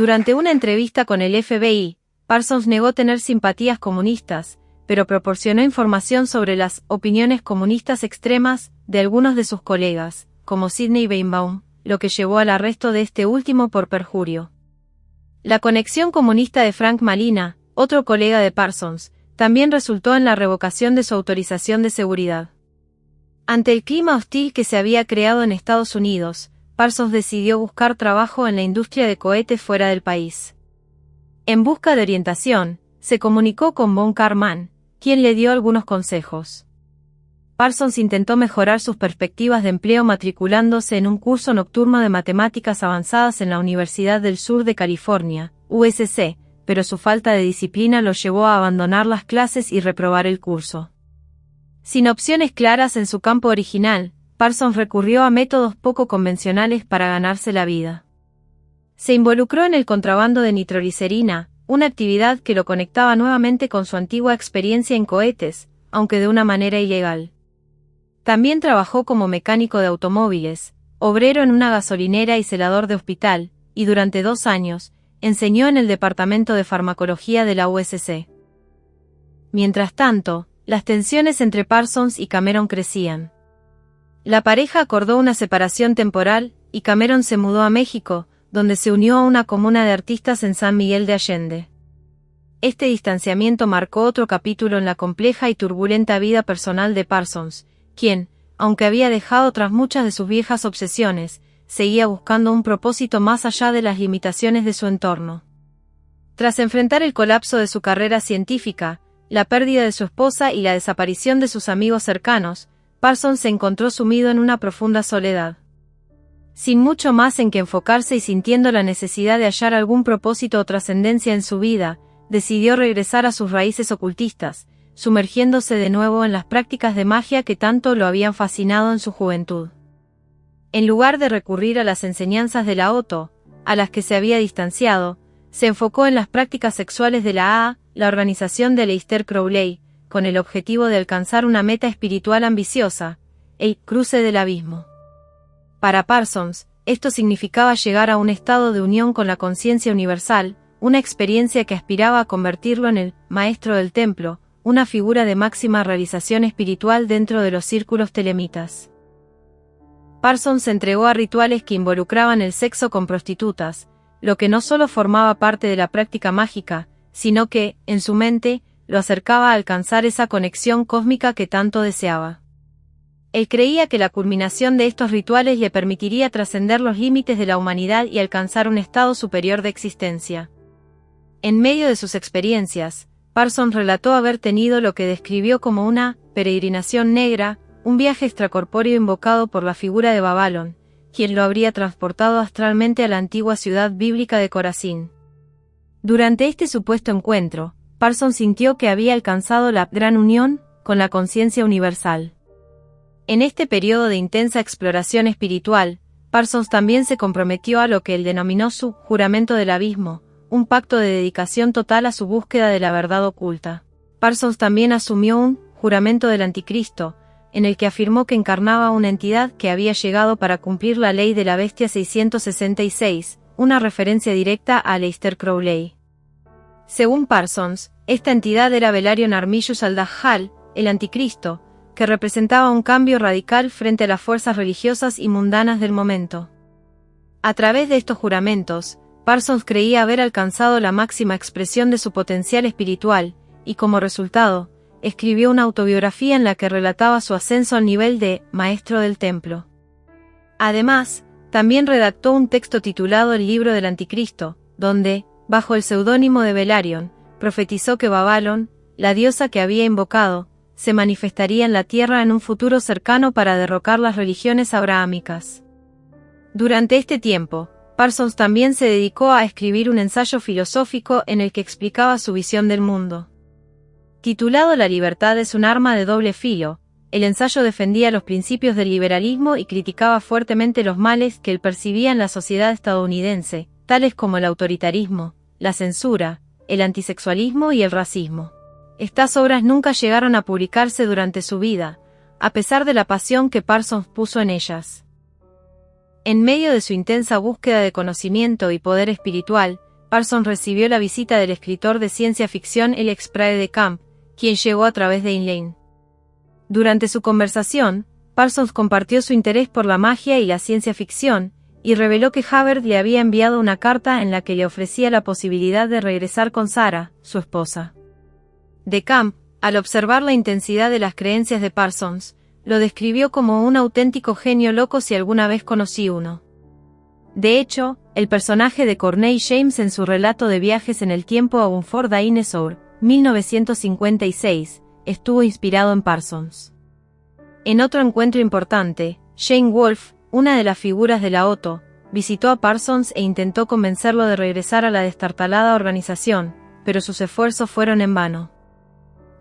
Durante una entrevista con el FBI, Parsons negó tener simpatías comunistas, pero proporcionó información sobre las opiniones comunistas extremas de algunos de sus colegas, como Sidney Weinbaum, lo que llevó al arresto de este último por perjurio. La conexión comunista de Frank Malina, otro colega de Parsons, también resultó en la revocación de su autorización de seguridad. Ante el clima hostil que se había creado en Estados Unidos, Parsons decidió buscar trabajo en la industria de cohetes fuera del país. En busca de orientación, se comunicó con von Karman, quien le dio algunos consejos. Parsons intentó mejorar sus perspectivas de empleo matriculándose en un curso nocturno de matemáticas avanzadas en la Universidad del Sur de California, USC, pero su falta de disciplina lo llevó a abandonar las clases y reprobar el curso. Sin opciones claras en su campo original, Parsons recurrió a métodos poco convencionales para ganarse la vida. Se involucró en el contrabando de nitroglicerina, una actividad que lo conectaba nuevamente con su antigua experiencia en cohetes, aunque de una manera ilegal. También trabajó como mecánico de automóviles, obrero en una gasolinera y celador de hospital, y durante 2 años, enseñó en el departamento de farmacología de la USC. Mientras tanto, las tensiones entre Parsons y Cameron crecían. La pareja acordó una separación temporal, y Cameron se mudó a México, donde se unió a una comuna de artistas en San Miguel de Allende. Este distanciamiento marcó otro capítulo en la compleja y turbulenta vida personal de Parsons, quien, aunque había dejado atrás muchas de sus viejas obsesiones, seguía buscando un propósito más allá de las limitaciones de su entorno. Tras enfrentar el colapso de su carrera científica, la pérdida de su esposa y la desaparición de sus amigos cercanos, Parsons se encontró sumido en una profunda soledad. Sin mucho más en que enfocarse y sintiendo la necesidad de hallar algún propósito o trascendencia en su vida, decidió regresar a sus raíces ocultistas, sumergiéndose de nuevo en las prácticas de magia que tanto lo habían fascinado en su juventud. En lugar de recurrir a las enseñanzas de la Otto, a las que se había distanciado, se enfocó en las prácticas sexuales de la AA, la organización de Aleister Crowley, con el objetivo de alcanzar una meta espiritual ambiciosa, el cruce del abismo. Para Parsons, esto significaba llegar a un estado de unión con la conciencia universal, una experiencia que aspiraba a convertirlo en el maestro del templo, una figura de máxima realización espiritual dentro de los círculos telemitas. Parsons se entregó a rituales que involucraban el sexo con prostitutas, lo que no solo formaba parte de la práctica mágica, sino que, en su mente, lo acercaba a alcanzar esa conexión cósmica que tanto deseaba. Él creía que la culminación de estos rituales le permitiría trascender los límites de la humanidad y alcanzar un estado superior de existencia. En medio de sus experiencias, Parsons relató haber tenido lo que describió como una peregrinación negra, un viaje extracorpóreo invocado por la figura de Babalón, quien lo habría transportado astralmente a la antigua ciudad bíblica de Corazín. Durante este supuesto encuentro, Parsons sintió que había alcanzado la gran unión con la conciencia universal. En este periodo de intensa exploración espiritual, Parsons también se comprometió a lo que él denominó su juramento del abismo, un pacto de dedicación total a su búsqueda de la verdad oculta. Parsons también asumió un juramento del anticristo, en el que afirmó que encarnaba una entidad que había llegado para cumplir la ley de la bestia 666, una referencia directa a Aleister Crowley. Según Parsons, esta entidad era Velaryon Armillus al-Dajjal, el anticristo, que representaba un cambio radical frente a las fuerzas religiosas y mundanas del momento. A través de estos juramentos, Parsons creía haber alcanzado la máxima expresión de su potencial espiritual, y como resultado, escribió una autobiografía en la que relataba su ascenso al nivel de maestro del templo. Además, también redactó un texto titulado El libro del anticristo, donde, bajo el seudónimo de Velaryon, profetizó que Babalón, la diosa que había invocado, se manifestaría en la tierra en un futuro cercano para derrocar las religiones abrahámicas. Durante este tiempo, Parsons también se dedicó a escribir un ensayo filosófico en el que explicaba su visión del mundo. Titulado La libertad es un arma de doble filo, el ensayo defendía los principios del liberalismo y criticaba fuertemente los males que él percibía en la sociedad estadounidense, tales como el autoritarismo, la censura, el antisexualismo y el racismo. Estas obras nunca llegaron a publicarse durante su vida, a pesar de la pasión que Parsons puso en ellas. En medio de su intensa búsqueda de conocimiento y poder espiritual, Parsons recibió la visita del escritor de ciencia ficción Alex Praed de Camp, quien llegó a través de Elaine. Durante su conversación, Parsons compartió su interés por la magia y la ciencia ficción, y reveló que Hubbard le había enviado una carta en la que le ofrecía la posibilidad de regresar con Sarah, su esposa. De Camp, al observar la intensidad de las creencias de Parsons, lo describió como un auténtico genio loco si alguna vez conocí uno. De hecho, el personaje de Corney James en su relato de viajes en el tiempo a un Ford Dinosaur, 1956, estuvo inspirado en Parsons. En otro encuentro importante, Jane Wolfe, una de las figuras de la Otto, visitó a Parsons e intentó convencerlo de regresar a la destartalada organización, pero sus esfuerzos fueron en vano.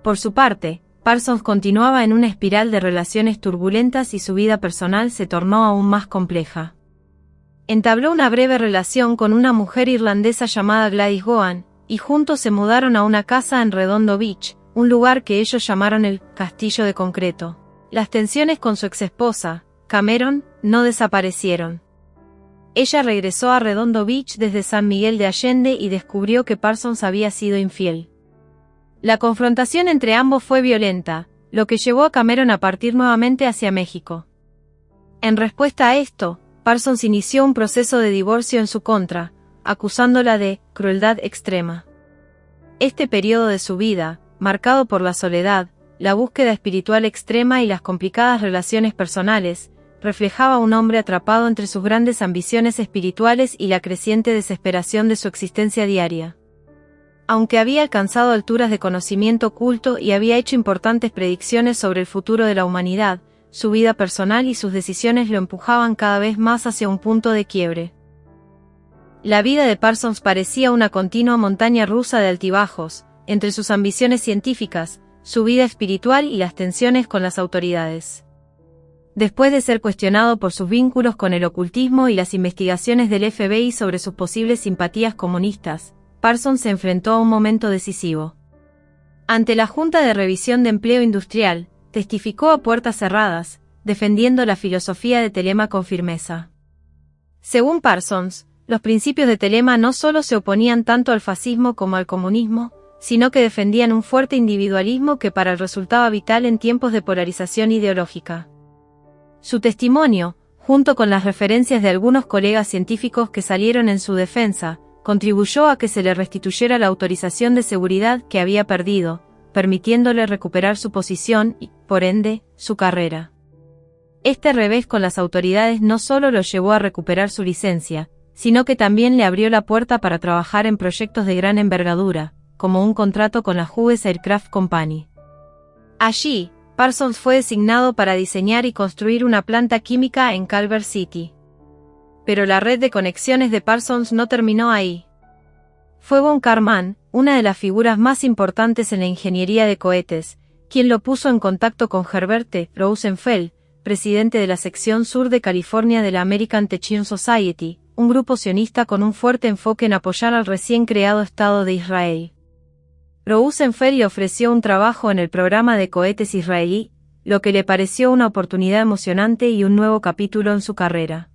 Por su parte, Parsons continuaba en una espiral de relaciones turbulentas y su vida personal se tornó aún más compleja. Entabló una breve relación con una mujer irlandesa llamada Gladys Gowan, y juntos se mudaron a una casa en Redondo Beach, un lugar que ellos llamaron el Castillo de Concreto. Las tensiones con su exesposa, Cameron, no desaparecieron. Ella regresó a Redondo Beach desde San Miguel de Allende y descubrió que Parsons había sido infiel. La confrontación entre ambos fue violenta, lo que llevó a Cameron a partir nuevamente hacia México. En respuesta a esto, Parsons inició un proceso de divorcio en su contra, acusándola de crueldad extrema. Este periodo de su vida, marcado por la soledad, la búsqueda espiritual extrema y las complicadas relaciones personales, reflejaba a un hombre atrapado entre sus grandes ambiciones espirituales y la creciente desesperación de su existencia diaria. Aunque había alcanzado alturas de conocimiento oculto y había hecho importantes predicciones sobre el futuro de la humanidad, su vida personal y sus decisiones lo empujaban cada vez más hacia un punto de quiebre. La vida de Parsons parecía una continua montaña rusa de altibajos, entre sus ambiciones científicas, su vida espiritual y las tensiones con las autoridades. Después de ser cuestionado por sus vínculos con el ocultismo y las investigaciones del FBI sobre sus posibles simpatías comunistas, Parsons se enfrentó a un momento decisivo. Ante la Junta de Revisión de Empleo Industrial, testificó a puertas cerradas, defendiendo la filosofía de Telema con firmeza. Según Parsons, los principios de Telema no solo se oponían tanto al fascismo como al comunismo, sino que defendían un fuerte individualismo que para él resultaba vital en tiempos de polarización ideológica. Su testimonio, junto con las referencias de algunos colegas científicos que salieron en su defensa, contribuyó a que se le restituyera la autorización de seguridad que había perdido, permitiéndole recuperar su posición y, por ende, su carrera. Este revés con las autoridades no solo lo llevó a recuperar su licencia, sino que también le abrió la puerta para trabajar en proyectos de gran envergadura, como un contrato con la Hughes Aircraft Company. Allí, Parsons fue designado para diseñar y construir una planta química en Culver City. Pero la red de conexiones de Parsons no terminó ahí. Fue von Karman, una de las figuras más importantes en la ingeniería de cohetes, quien lo puso en contacto con Herbert T. Rosenfeld, presidente de la sección sur de California de la American Technion Society, un grupo sionista con un fuerte enfoque en apoyar al recién creado Estado de Israel. Rosenfeld le ofreció un trabajo en el programa de cohetes israelí, lo que le pareció una oportunidad emocionante y un nuevo capítulo en su carrera.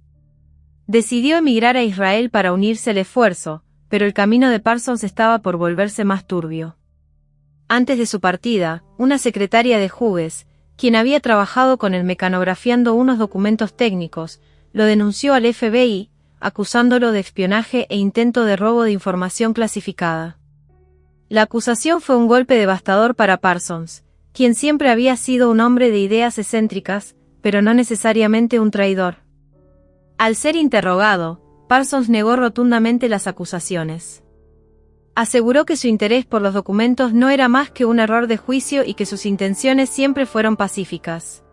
Decidió emigrar a Israel para unirse al esfuerzo, pero el camino de Parsons estaba por volverse más turbio. Antes de su partida, una secretaria de Hughes, quien había trabajado con él mecanografiando unos documentos técnicos, lo denunció al FBI, acusándolo de espionaje e intento de robo de información clasificada. La acusación fue un golpe devastador para Parsons, quien siempre había sido un hombre de ideas excéntricas, pero no necesariamente un traidor. Al ser interrogado, Parsons negó rotundamente las acusaciones. Aseguró que su interés por los documentos no era más que un error de juicio y que sus intenciones siempre fueron pacíficas.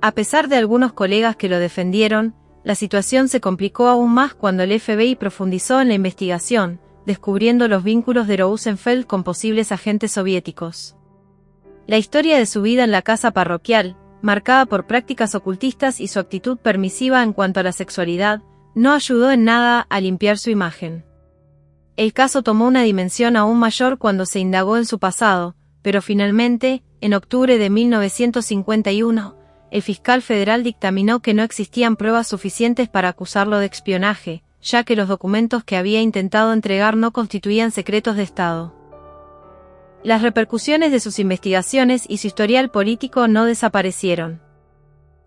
A pesar de algunos colegas que lo defendieron, la situación se complicó aún más cuando el FBI profundizó en la investigación, descubriendo los vínculos de Rosenfeld con posibles agentes soviéticos. La historia de su vida en la casa parroquial, marcada por prácticas ocultistas y su actitud permisiva en cuanto a la sexualidad, no ayudó en nada a limpiar su imagen. El caso tomó una dimensión aún mayor cuando se indagó en su pasado, pero finalmente, en octubre de 1951, el fiscal federal dictaminó que no existían pruebas suficientes para acusarlo de espionaje, ya que los documentos que había intentado entregar no constituían secretos de Estado. Las repercusiones de sus investigaciones y su historial político no desaparecieron.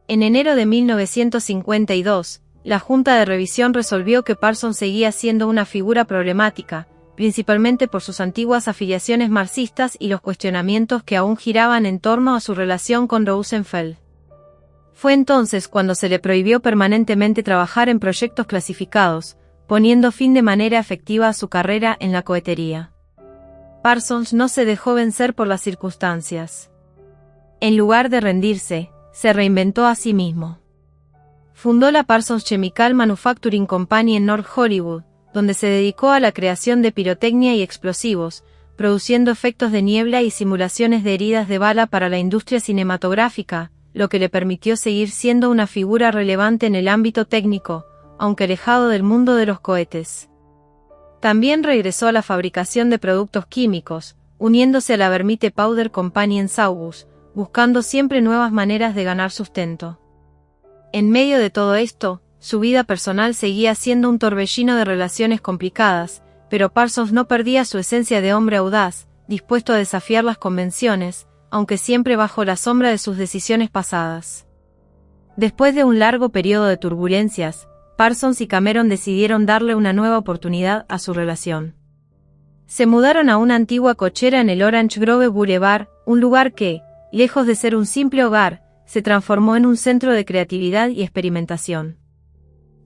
En enero de 1952, la Junta de Revisión resolvió que Parsons seguía siendo una figura problemática, principalmente por sus antiguas afiliaciones marxistas y los cuestionamientos que aún giraban en torno a su relación con Rosenfeld. Fue entonces cuando se le prohibió permanentemente trabajar en proyectos clasificados, poniendo fin de manera efectiva a su carrera en la cohetería. Parsons no se dejó vencer por las circunstancias. En lugar de rendirse, se reinventó a sí mismo. Fundó la Parsons Chemical Manufacturing Company en North Hollywood, donde se dedicó a la creación de pirotecnia y explosivos, produciendo efectos de niebla y simulaciones de heridas de bala para la industria cinematográfica, lo que le permitió seguir siendo una figura relevante en el ámbito técnico, aunque alejado del mundo de los cohetes. También regresó a la fabricación de productos químicos, uniéndose a la Vermite Powder Company en Saugus, buscando siempre nuevas maneras de ganar sustento. En medio de todo esto, su vida personal seguía siendo un torbellino de relaciones complicadas, pero Parsons no perdía su esencia de hombre audaz, dispuesto a desafiar las convenciones, aunque siempre bajo la sombra de sus decisiones pasadas. Después de un largo periodo de turbulencias, Parsons y Cameron decidieron darle una nueva oportunidad a su relación. Se mudaron a una antigua cochera en el Orange Grove Boulevard, un lugar que, lejos de ser un simple hogar, se transformó en un centro de creatividad y experimentación.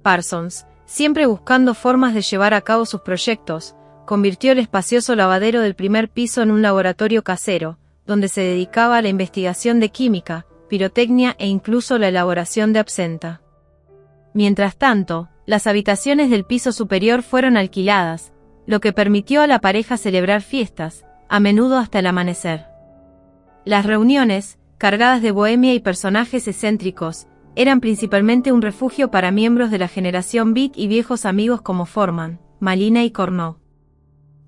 Parsons, siempre buscando formas de llevar a cabo sus proyectos, convirtió el espacioso lavadero del primer piso en un laboratorio casero, donde se dedicaba a la investigación de química, pirotecnia e incluso la elaboración de absenta. Mientras tanto, las habitaciones del piso superior fueron alquiladas, lo que permitió a la pareja celebrar fiestas, a menudo hasta el amanecer. Las reuniones, cargadas de bohemia y personajes excéntricos, eran principalmente un refugio para miembros de la generación Beat y viejos amigos como Foreman, Malina y Cornell.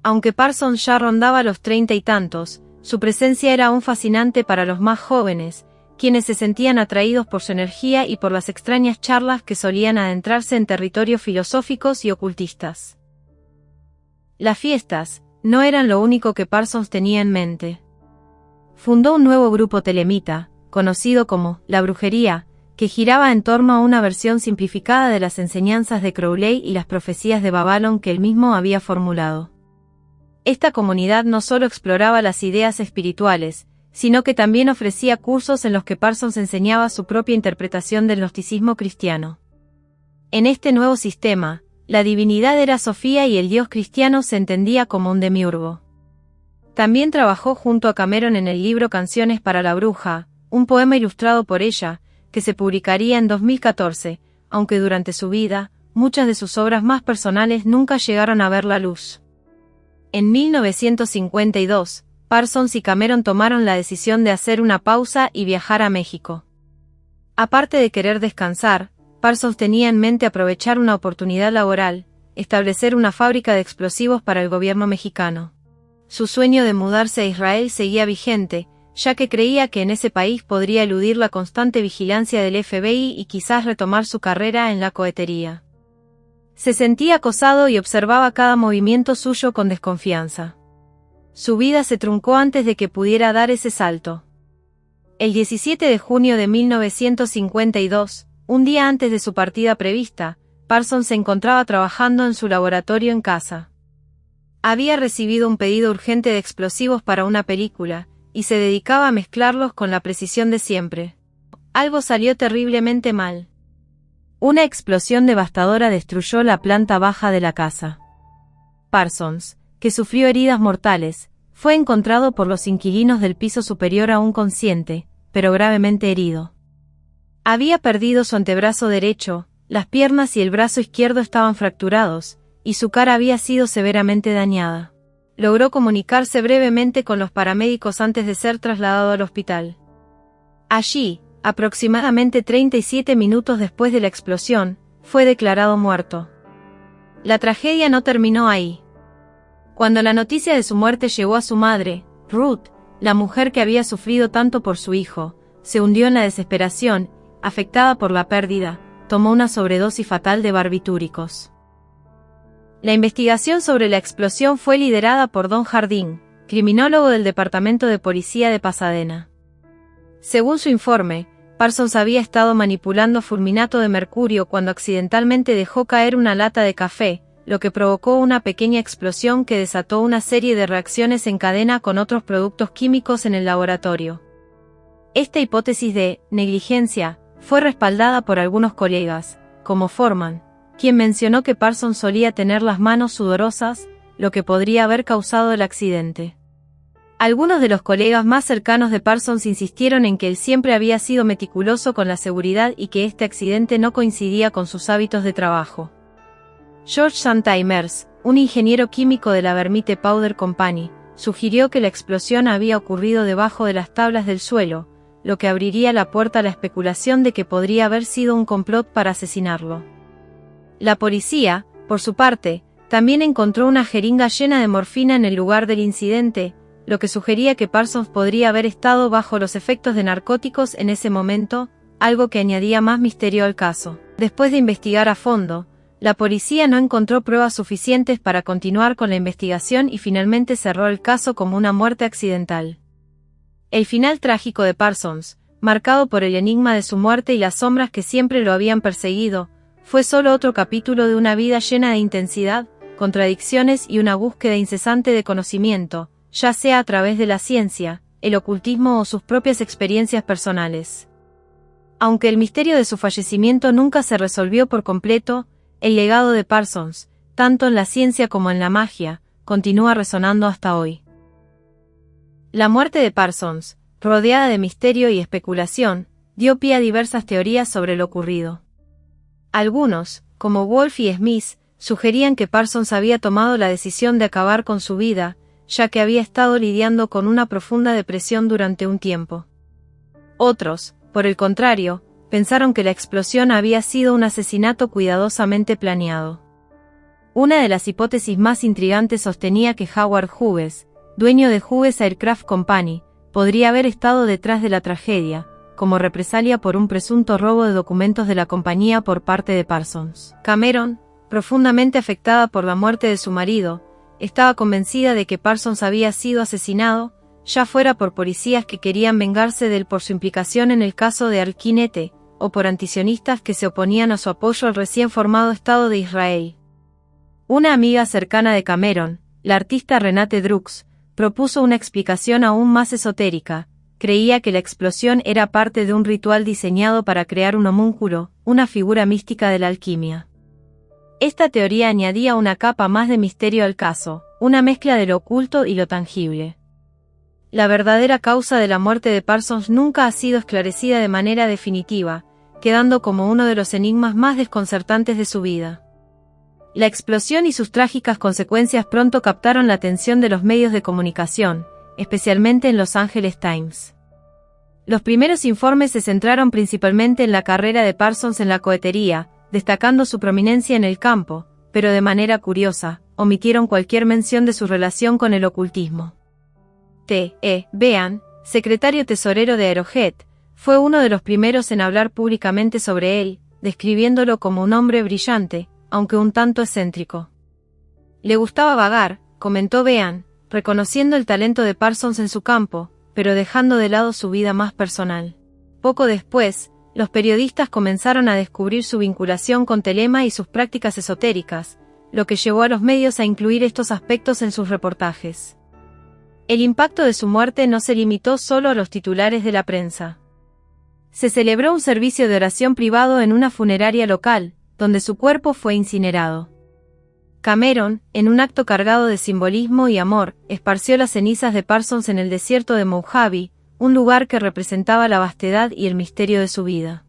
Aunque Parsons ya rondaba los 30 y tantos, su presencia era aún fascinante para los más jóvenes, quienes se sentían atraídos por su energía y por las extrañas charlas que solían adentrarse en territorios filosóficos y ocultistas. Las fiestas no eran lo único que Parsons tenía en mente. Fundó un nuevo grupo telemita, conocido como La Brujería, que giraba en torno a una versión simplificada de las enseñanzas de Crowley y las profecías de Babylon que él mismo había formulado. Esta comunidad no solo exploraba las ideas espirituales, sino que también ofrecía cursos en los que Parsons enseñaba su propia interpretación del gnosticismo cristiano. En este nuevo sistema, la divinidad era Sofía y el dios cristiano se entendía como un demiurgo. También trabajó junto a Cameron en el libro Canciones para la Bruja, un poema ilustrado por ella, que se publicaría en 2014, aunque durante su vida, muchas de sus obras más personales nunca llegaron a ver la luz. En 1952, Parsons y Cameron tomaron la decisión de hacer una pausa y viajar a México. Aparte de querer descansar, Parsons tenía en mente aprovechar una oportunidad laboral, establecer una fábrica de explosivos para el gobierno mexicano. Su sueño de mudarse a Israel seguía vigente, ya que creía que en ese país podría eludir la constante vigilancia del FBI y quizás retomar su carrera en la cohetería. Se sentía acosado y observaba cada movimiento suyo con desconfianza. Su vida se truncó antes de que pudiera dar ese salto. El 17 de junio de 1952, un día antes de su partida prevista, Parsons se encontraba trabajando en su laboratorio en casa. Había recibido un pedido urgente de explosivos para una película, y se dedicaba a mezclarlos con la precisión de siempre. Algo salió terriblemente mal. Una explosión devastadora destruyó la planta baja de la casa. Parsons, que sufrió heridas mortales, fue encontrado por los inquilinos del piso superior aún consciente, pero gravemente herido. Había perdido su antebrazo derecho, las piernas y el brazo izquierdo estaban fracturados, y su cara había sido severamente dañada. Logró comunicarse brevemente con los paramédicos antes de ser trasladado al hospital. Allí, aproximadamente 37 minutos después de la explosión, fue declarado muerto. La tragedia no terminó ahí. Cuando la noticia de su muerte llegó a su madre, Ruth, la mujer que había sufrido tanto por su hijo, se hundió en la desesperación, afectada por la pérdida, tomó una sobredosis fatal de barbitúricos. La investigación sobre la explosión fue liderada por Don Jardín, criminólogo del Departamento de Policía de Pasadena. Según su informe, Parsons había estado manipulando fulminato de mercurio cuando accidentalmente dejó caer una lata de café, lo que provocó una pequeña explosión que desató una serie de reacciones en cadena con otros productos químicos en el laboratorio. Esta hipótesis de negligencia fue respaldada por algunos colegas, como Foreman, quien mencionó que Parsons solía tener las manos sudorosas, lo que podría haber causado el accidente. Algunos de los colegas más cercanos de Parsons insistieron en que él siempre había sido meticuloso con la seguridad y que este accidente no coincidía con sus hábitos de trabajo. George Santimers, un ingeniero químico de la Vermite Powder Company, sugirió que la explosión había ocurrido debajo de las tablas del suelo, lo que abriría la puerta a la especulación de que podría haber sido un complot para asesinarlo. La policía, por su parte, también encontró una jeringa llena de morfina en el lugar del incidente, lo que sugería que Parsons podría haber estado bajo los efectos de narcóticos en ese momento, algo que añadía más misterio al caso. Después de investigar a fondo, la policía no encontró pruebas suficientes para continuar con la investigación y finalmente cerró el caso como una muerte accidental. El final trágico de Parsons, marcado por el enigma de su muerte y las sombras que siempre lo habían perseguido, fue solo otro capítulo de una vida llena de intensidad, contradicciones y una búsqueda incesante de conocimiento, ya sea a través de la ciencia, el ocultismo o sus propias experiencias personales. Aunque el misterio de su fallecimiento nunca se resolvió por completo, el legado de Parsons, tanto en la ciencia como en la magia, continúa resonando hasta hoy. La muerte de Parsons, rodeada de misterio y especulación, dio pie a diversas teorías sobre lo ocurrido. Algunos, como Wolf y Smith, sugerían que Parsons había tomado la decisión de acabar con su vida, ya que había estado lidiando con una profunda depresión durante un tiempo. Otros, por el contrario, pensaron que la explosión había sido un asesinato cuidadosamente planeado. Una de las hipótesis más intrigantes sostenía que Howard Hughes, dueño de Hughes Aircraft Company, podría haber estado detrás de la tragedia, como represalia por un presunto robo de documentos de la compañía por parte de Parsons. Cameron, profundamente afectada por la muerte de su marido, estaba convencida de que Parsons había sido asesinado, ya fuera por policías que querían vengarse de él por su implicación en el caso de Al-Kinete, o por antisionistas que se oponían a su apoyo al recién formado Estado de Israel. Una amiga cercana de Cameron, la artista Renate Drux, propuso una explicación aún más esotérica. Creía que la explosión era parte de un ritual diseñado para crear un homúnculo, una figura mística de la alquimia. Esta teoría añadía una capa más de misterio al caso, una mezcla de lo oculto y lo tangible. La verdadera causa de la muerte de Parsons nunca ha sido esclarecida de manera definitiva, quedando como uno de los enigmas más desconcertantes de su vida. La explosión y sus trágicas consecuencias pronto captaron la atención de los medios de comunicación, especialmente en Los Angeles Times. Los primeros informes se centraron principalmente en la carrera de Parsons en la cohetería, destacando su prominencia en el campo, pero de manera curiosa, omitieron cualquier mención de su relación con el ocultismo. Bean, secretario tesorero de Arrowhead, fue uno de los primeros en hablar públicamente sobre él, describiéndolo como un hombre brillante, aunque un tanto excéntrico. Le gustaba vagar, comentó Bean, reconociendo el talento de Parsons en su campo, pero dejando de lado su vida más personal. Poco después, los periodistas comenzaron a descubrir su vinculación con Telema y sus prácticas esotéricas, lo que llevó a los medios a incluir estos aspectos en sus reportajes. El impacto de su muerte no se limitó solo a los titulares de la prensa. Se celebró un servicio de oración privado en una funeraria local, donde su cuerpo fue incinerado. Cameron, en un acto cargado de simbolismo y amor, esparció las cenizas de Parsons en el desierto de Mojave, un lugar que representaba la vastedad y el misterio de su vida.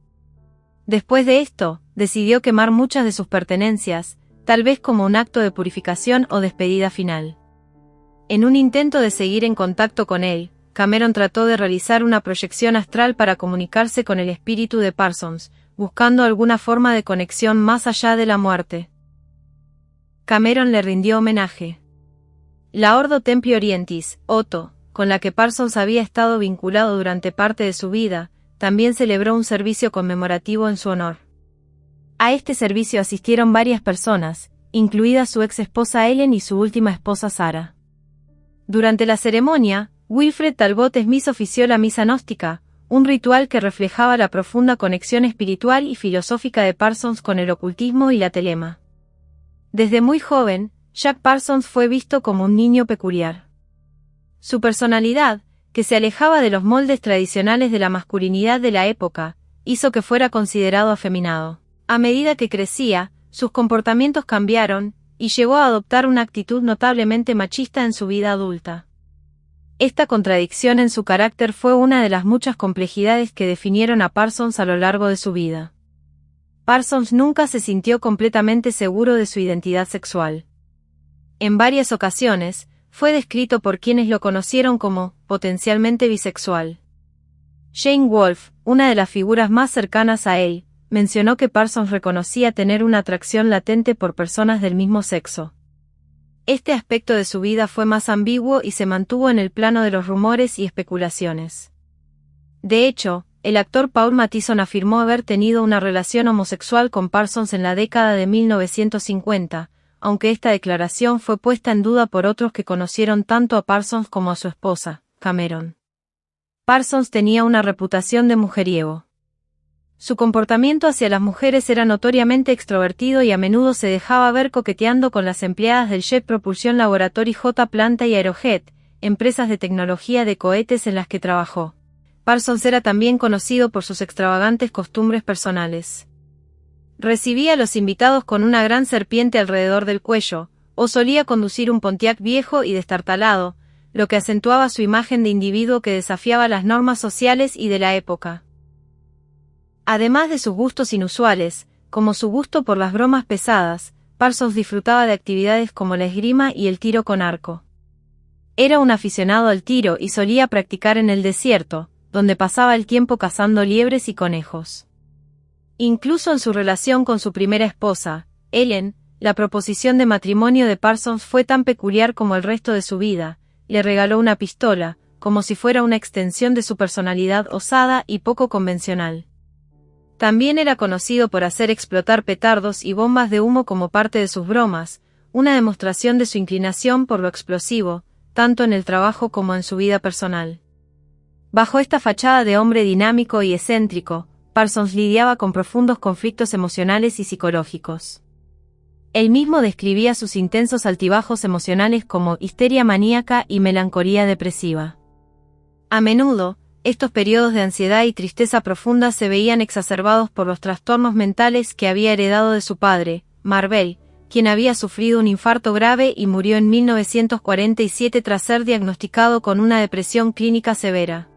Después de esto, decidió quemar muchas de sus pertenencias, tal vez como un acto de purificación o despedida final. En un intento de seguir en contacto con él, Cameron trató de realizar una proyección astral para comunicarse con el espíritu de Parsons, buscando alguna forma de conexión más allá de la muerte. Cameron le rindió homenaje. La Ordo Templi Orientis, Otto, con la que Parsons había estado vinculado durante parte de su vida, también celebró un servicio conmemorativo en su honor. A este servicio asistieron varias personas, incluida su ex esposa Ellen y su última esposa Sarah. Durante la ceremonia, Wilfred Talbot Smith ofició la misa gnóstica, un ritual que reflejaba la profunda conexión espiritual y filosófica de Parsons con el ocultismo y la telema. Desde muy joven, Jack Parsons fue visto como un niño peculiar. Su personalidad, que se alejaba de los moldes tradicionales de la masculinidad de la época, hizo que fuera considerado afeminado. A medida que crecía, sus comportamientos cambiaron, y llegó a adoptar una actitud notablemente machista en su vida adulta. Esta contradicción en su carácter fue una de las muchas complejidades que definieron a Parsons a lo largo de su vida. Parsons nunca se sintió completamente seguro de su identidad sexual. En varias ocasiones, fue descrito por quienes lo conocieron como potencialmente bisexual. Jane Wolfe, una de las figuras más cercanas a él, mencionó que Parsons reconocía tener una atracción latente por personas del mismo sexo. Este aspecto de su vida fue más ambiguo y se mantuvo en el plano de los rumores y especulaciones. De hecho, el actor Paul Mathison afirmó haber tenido una relación homosexual con Parsons en la década de 1950, aunque esta declaración fue puesta en duda por otros que conocieron tanto a Parsons como a su esposa, Cameron. Parsons tenía una reputación de mujeriego. Su comportamiento hacia las mujeres era notoriamente extrovertido y a menudo se dejaba ver coqueteando con las empleadas del Jet Propulsion Laboratory J. Planta y Aerojet, empresas de tecnología de cohetes en las que trabajó. Parsons era también conocido por sus extravagantes costumbres personales. Recibía a los invitados con una gran serpiente alrededor del cuello, o solía conducir un Pontiac viejo y destartalado, lo que acentuaba su imagen de individuo que desafiaba las normas sociales y de la época. Además de sus gustos inusuales, como su gusto por las bromas pesadas, Parsons disfrutaba de actividades como la esgrima y el tiro con arco. Era un aficionado al tiro y solía practicar en el desierto, donde pasaba el tiempo cazando liebres y conejos. Incluso en su relación con su primera esposa, Ellen, la proposición de matrimonio de Parsons fue tan peculiar como el resto de su vida. Le regaló una pistola, como si fuera una extensión de su personalidad osada y poco convencional. También era conocido por hacer explotar petardos y bombas de humo como parte de sus bromas, una demostración de su inclinación por lo explosivo, tanto en el trabajo como en su vida personal. Bajo esta fachada de hombre dinámico y excéntrico, Parsons lidiaba con profundos conflictos emocionales y psicológicos. Él mismo describía sus intensos altibajos emocionales como histeria maníaca y melancolía depresiva. A menudo, estos periodos de ansiedad y tristeza profunda se veían exacerbados por los trastornos mentales que había heredado de su padre, Marvell, quien había sufrido un infarto grave y murió en 1947 tras ser diagnosticado con una depresión clínica severa.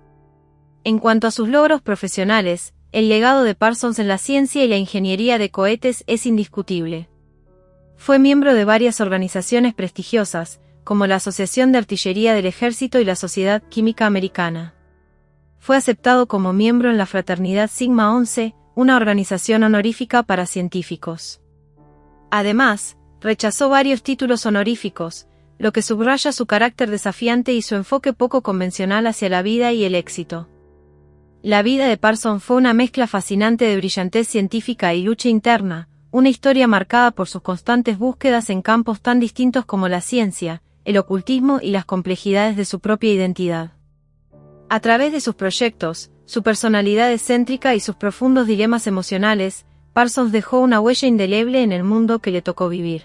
En cuanto a sus logros profesionales, el legado de Parsons en la ciencia y la ingeniería de cohetes es indiscutible. Fue miembro de varias organizaciones prestigiosas, como la Asociación de Artillería del Ejército y la Sociedad Química Americana. Fue aceptado como miembro en la Fraternidad Sigma Xi, una organización honorífica para científicos. Además, rechazó varios títulos honoríficos, lo que subraya su carácter desafiante y su enfoque poco convencional hacia la vida y el éxito. La vida de Parsons fue una mezcla fascinante de brillantez científica y lucha interna, una historia marcada por sus constantes búsquedas en campos tan distintos como la ciencia, el ocultismo y las complejidades de su propia identidad. A través de sus proyectos, su personalidad excéntrica y sus profundos dilemas emocionales, Parsons dejó una huella indeleble en el mundo que le tocó vivir.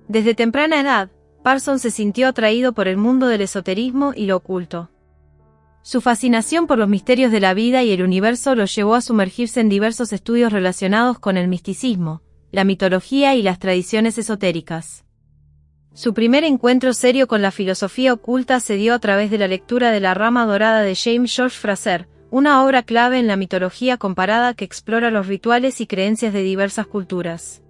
Desde temprana edad, Parsons se sintió atraído por el mundo del esoterismo y lo oculto. Su fascinación por los misterios de la vida y el universo lo llevó a sumergirse en diversos estudios relacionados con el misticismo, la mitología y las tradiciones esotéricas. Su primer encuentro serio con la filosofía oculta se dio a través de la lectura de La Rama Dorada de James George Frazer, una obra clave en la mitología comparada que explora los rituales y creencias de diversas culturas.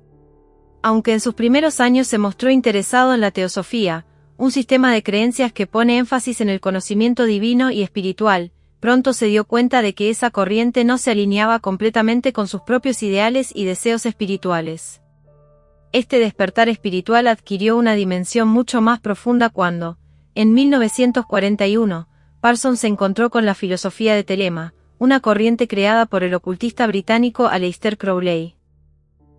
Aunque en sus primeros años se mostró interesado en la teosofía, un sistema de creencias que pone énfasis en el conocimiento divino y espiritual, pronto se dio cuenta de que esa corriente no se alineaba completamente con sus propios ideales y deseos espirituales. Este despertar espiritual adquirió una dimensión mucho más profunda cuando, en 1941, Parsons se encontró con la filosofía de Telema, una corriente creada por el ocultista británico Aleister Crowley.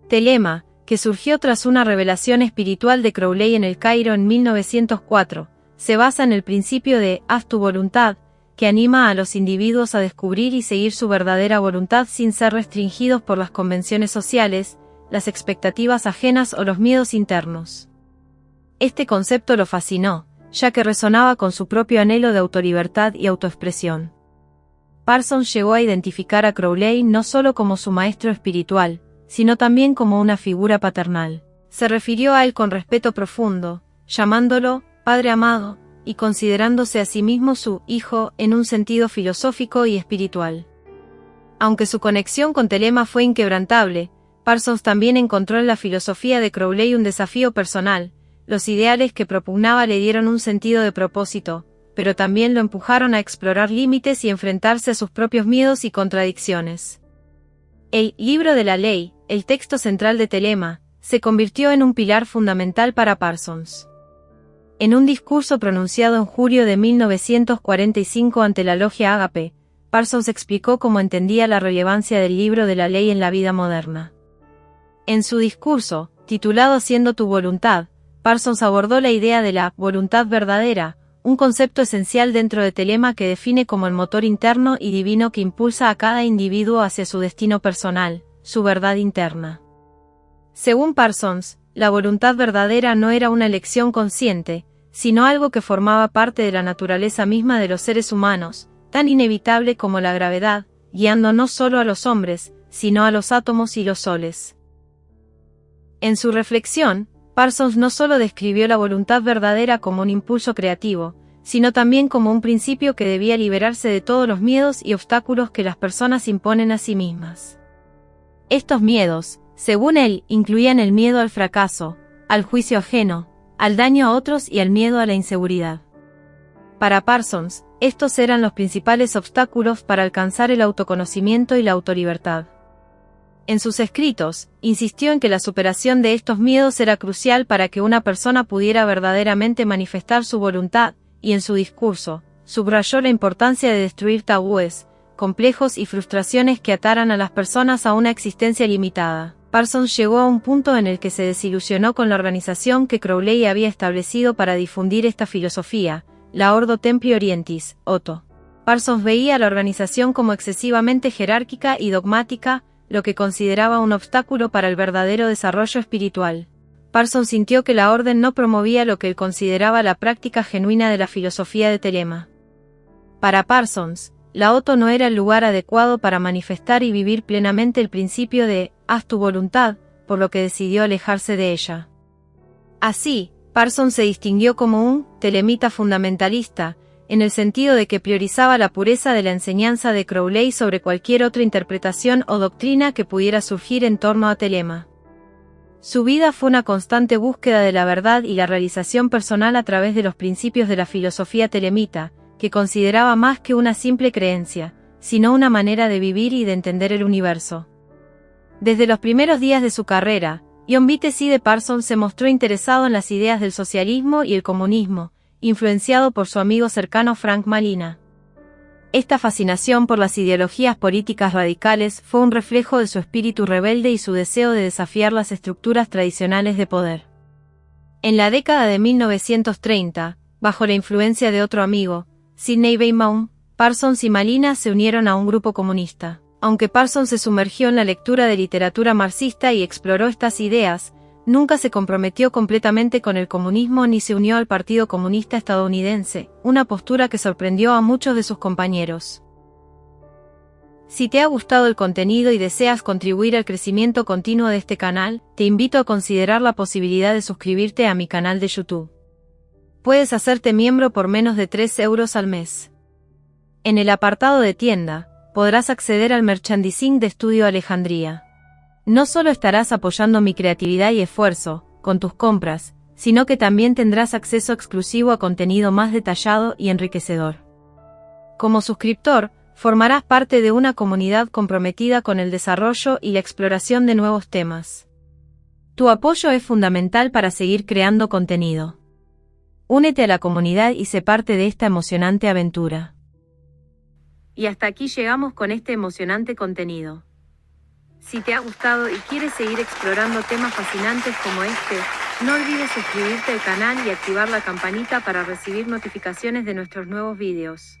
Telema, que surgió tras una revelación espiritual de Crowley en El Cairo en 1904, se basa en el principio de «haz tu voluntad», que anima a los individuos a descubrir y seguir su verdadera voluntad sin ser restringidos por las convenciones sociales, las expectativas ajenas o los miedos internos. Este concepto lo fascinó, ya que resonaba con su propio anhelo de autolibertad y autoexpresión. Parsons llegó a identificar a Crowley no solo como su maestro espiritual, sino también como una figura paternal. Se refirió a él con respeto profundo, llamándolo «Padre amado», y considerándose a sí mismo su «hijo» en un sentido filosófico y espiritual. Aunque su conexión con Telema fue inquebrantable, Parsons también encontró en la filosofía de Crowley un desafío personal. Los ideales que propugnaba le dieron un sentido de propósito, pero también lo empujaron a explorar límites y enfrentarse a sus propios miedos y contradicciones. El Libro de la Ley, el texto central de Telema, se convirtió en un pilar fundamental para Parsons. En un discurso pronunciado en julio de 1945 ante la Logia Ágape, Parsons explicó cómo entendía la relevancia del Libro de la Ley en la vida moderna. En su discurso, titulado Haciendo tu voluntad, Parsons abordó la idea de la voluntad verdadera, un concepto esencial dentro de Telema que define como el motor interno y divino que impulsa a cada individuo hacia su destino personal, su verdad interna. Según Parsons, la voluntad verdadera no era una elección consciente, sino algo que formaba parte de la naturaleza misma de los seres humanos, tan inevitable como la gravedad, guiando no solo a los hombres, sino a los átomos y los soles. En su reflexión, Parsons no solo describió la voluntad verdadera como un impulso creativo, sino también como un principio que debía liberarse de todos los miedos y obstáculos que las personas imponen a sí mismas. Estos miedos, según él, incluían el miedo al fracaso, al juicio ajeno, al daño a otros y al miedo a la inseguridad. Para Parsons, estos eran los principales obstáculos para alcanzar el autoconocimiento y la autolibertad. En sus escritos, insistió en que la superación de estos miedos era crucial para que una persona pudiera verdaderamente manifestar su voluntad, y en su discurso, subrayó la importancia de destruir tabúes, complejos y frustraciones que ataran a las personas a una existencia limitada. Parsons llegó a un punto en el que se desilusionó con la organización que Crowley había establecido para difundir esta filosofía, la Ordo Templi Orientis, OTO. Parsons veía la organización como excesivamente jerárquica y dogmática, lo que consideraba un obstáculo para el verdadero desarrollo espiritual. Parsons sintió que la orden no promovía lo que él consideraba la práctica genuina de la filosofía de Telema. Para Parsons, la OTO no era el lugar adecuado para manifestar y vivir plenamente el principio de «haz tu voluntad», por lo que decidió alejarse de ella. Así, Parsons se distinguió como un telemita fundamentalista, en el sentido de que priorizaba la pureza de la enseñanza de Crowley sobre cualquier otra interpretación o doctrina que pudiera surgir en torno a Telema. Su vida fue una constante búsqueda de la verdad y la realización personal a través de los principios de la filosofía telemita, que consideraba más que una simple creencia, sino una manera de vivir y de entender el universo. Desde los primeros días de su carrera, John Vitesse de Parsons se mostró interesado en las ideas del socialismo y el comunismo, influenciado por su amigo cercano Frank Malina. Esta fascinación por las ideologías políticas radicales fue un reflejo de su espíritu rebelde y su deseo de desafiar las estructuras tradicionales de poder. En la década de 1930, bajo la influencia de otro amigo, Sidney Weymouth, Parsons y Malina se unieron a un grupo comunista. Aunque Parsons se sumergió en la lectura de literatura marxista y exploró estas ideas, nunca se comprometió completamente con el comunismo ni se unió al Partido Comunista Estadounidense, una postura que sorprendió a muchos de sus compañeros. Si te ha gustado el contenido y deseas contribuir al crecimiento continuo de este canal, te invito a considerar la posibilidad de suscribirte a mi canal de YouTube. Puedes hacerte miembro por menos de 3 euros al mes. En el apartado de tienda, podrás acceder al merchandising de Estudio Alejandría. No solo estarás apoyando mi creatividad y esfuerzo, con tus compras, sino que también tendrás acceso exclusivo a contenido más detallado y enriquecedor. Como suscriptor, formarás parte de una comunidad comprometida con el desarrollo y la exploración de nuevos temas. Tu apoyo es fundamental para seguir creando contenido. Únete a la comunidad y sé parte de esta emocionante aventura. Y hasta aquí llegamos con este emocionante contenido. Si te ha gustado y quieres seguir explorando temas fascinantes como este, no olvides suscribirte al canal y activar la campanita para recibir notificaciones de nuestros nuevos videos.